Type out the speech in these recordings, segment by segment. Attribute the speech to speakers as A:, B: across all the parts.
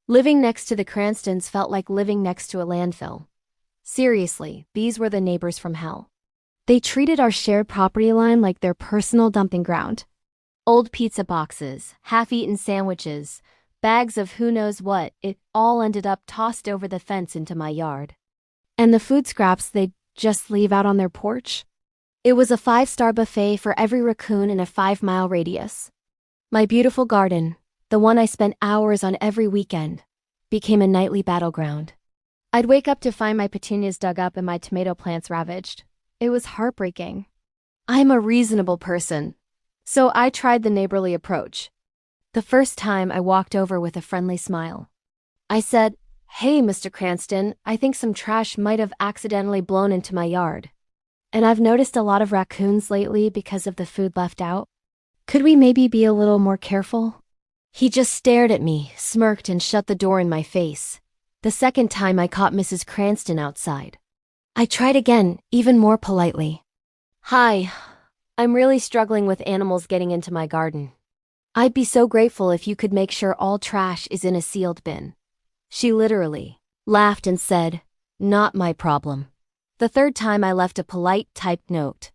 A: Living next to the Cranstons felt like living next to a landfill. Seriously, these were the neighbors from hell. They treated our shared property line like their personal dumping ground. Old pizza boxes, half-eaten sandwiches, bags of who knows what, it all ended up tossed over the fence into my yard. And the food scraps they'd just leave out on their porch? It was a 5-star buffet for every raccoon in a 5-mile radius. My beautiful garden, the one I spent hours on every weekend, became a nightly battleground. I'd wake up to find my petunias dug up and my tomato plants ravaged. It was heartbreaking. I'm a reasonable person, so I tried the neighborly approach. The first time I walked over with a friendly smile. I said, "Hey, Mr. Cranston, I think some trash might have accidentally blown into my yard. And I've noticed a lot of raccoons lately because of the food left out. Could we maybe be a little more careful?" He just stared at me, smirked, and shut the door in my face. The second time I caught Mrs. Cranston outside. I tried again, even more politely. "Hi, I'm really struggling with animals getting into my garden. I'd be so grateful if you could make sure all trash is in a sealed bin." She literally laughed and said, "Not my problem." The third time I left a polite typed note.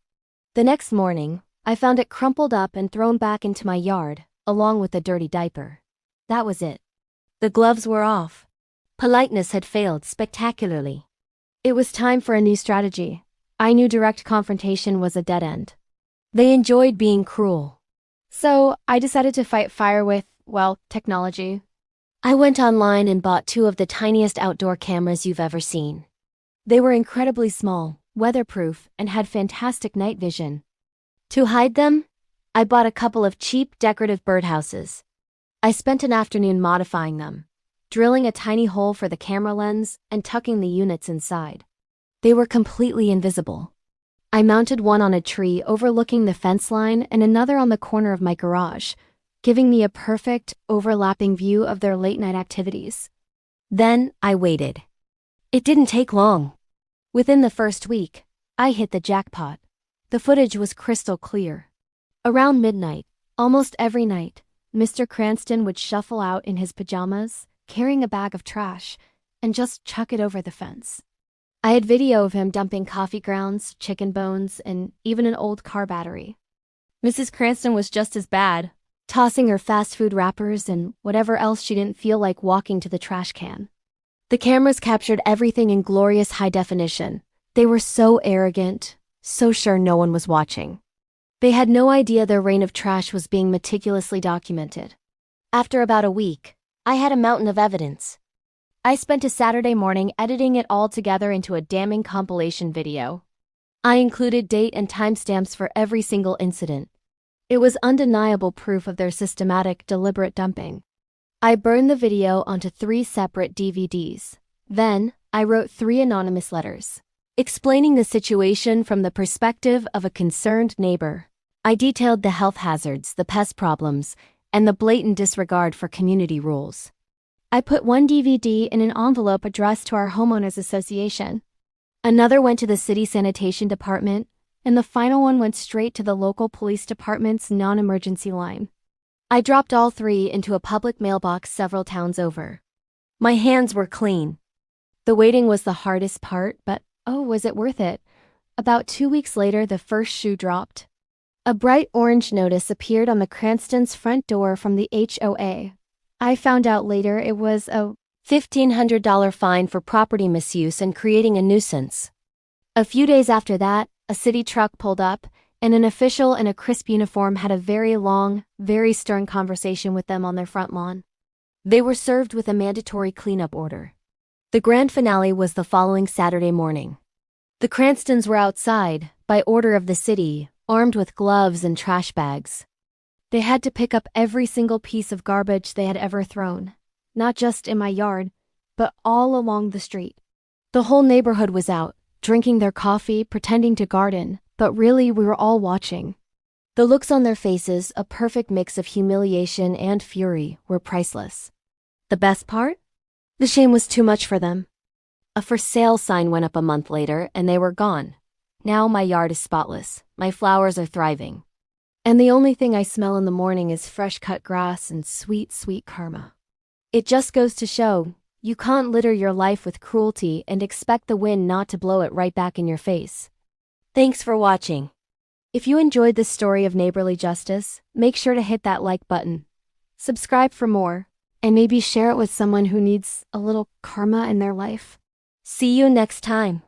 A: The next morning, I found it crumpled up and thrown back into my yard, along with a dirty diaper. That was it. The gloves were off. Politeness had failed spectacularly. It was time for a new strategy. I knew direct confrontation was a dead end. They enjoyed being cruel. So I decided to fight fire with, well, technology. I went online and bought 2 of the tiniest outdoor cameras you've ever seen. They were incredibly small, weatherproof, and had fantastic night vision. To hide them, I bought a couple of cheap decorative birdhouses. I spent an afternoon modifying them, drilling a tiny hole for the camera lens and tucking the units inside. They were completely invisible. I mounted one on a tree overlooking the fence line and another on the corner of my garage, giving me a perfect, overlapping view of their late-night activities. Then I waited. It didn't take long. Within the first week, I hit the jackpot. The footage was crystal clear. Around midnight, almost every night, Mr. Cranston would shuffle out in his pajamas, carrying a bag of trash, and just chuck it over the fence. I had video of him dumping coffee grounds, chicken bones, and even an old car battery. Mrs. Cranston was just as bad, tossing her fast food wrappers and whatever else she didn't feel like walking to the trash can. The cameras captured everything in glorious high definition. They were so arrogant, so sure no one was watching. They had no idea their reign of trash was being meticulously documented. After about a week, I had a mountain of evidence. I spent a Saturday morning editing it all together into a damning compilation video. I included date and timestamps for every single incident. It was undeniable proof of their systematic, deliberate dumping. I burned the video onto 3 separate DVDs. Then, I wrote 3 anonymous letters, explaining the situation from the perspective of a concerned neighbor. I detailed the health hazards, the pest problems, and the blatant disregard for community rules. I put one DVD in an envelope addressed to our homeowners association. Another went to the city sanitation department, and the final one went straight to the local police department's non-emergency line. I dropped all 3 into a public mailbox several towns over. My hands were clean. The waiting was the hardest part, but oh, was it worth it? About 2 weeks later, the first shoe dropped. A bright orange notice appeared on the Cranstons' front door from the HOA. I found out later it was a $1,500 fine for property misuse and creating a nuisance. A few days after that, a city truck pulled up, and an official in a crisp uniform had a very long, very stern conversation with them on their front lawn. They were served with a mandatory cleanup order. The grand finale was the following Saturday morning. The Cranstons were outside, by order of the city, armed with gloves and trash bags. They had to pick up every single piece of garbage they had ever thrown, not just in my yard, but all along the street. The whole neighborhood was out, drinking their coffee, pretending to garden, but really we were all watching. The looks on their faces, a perfect mix of humiliation and fury, were priceless. The best part? The shame was too much for them. A for sale sign went up a month later, and they were gone. Now my yard is spotless. My flowers are thriving. And the only thing I smell in the morning is fresh cut grass and sweet, sweet karma. It just goes to show, you can't litter your life with cruelty and expect the wind not to blow it right back in your face. Thanks for watching. If you enjoyed this story of neighborly justice, make sure to hit that like button. Subscribe for more, and maybe share it with someone who needs a little karma in their life. See you next time.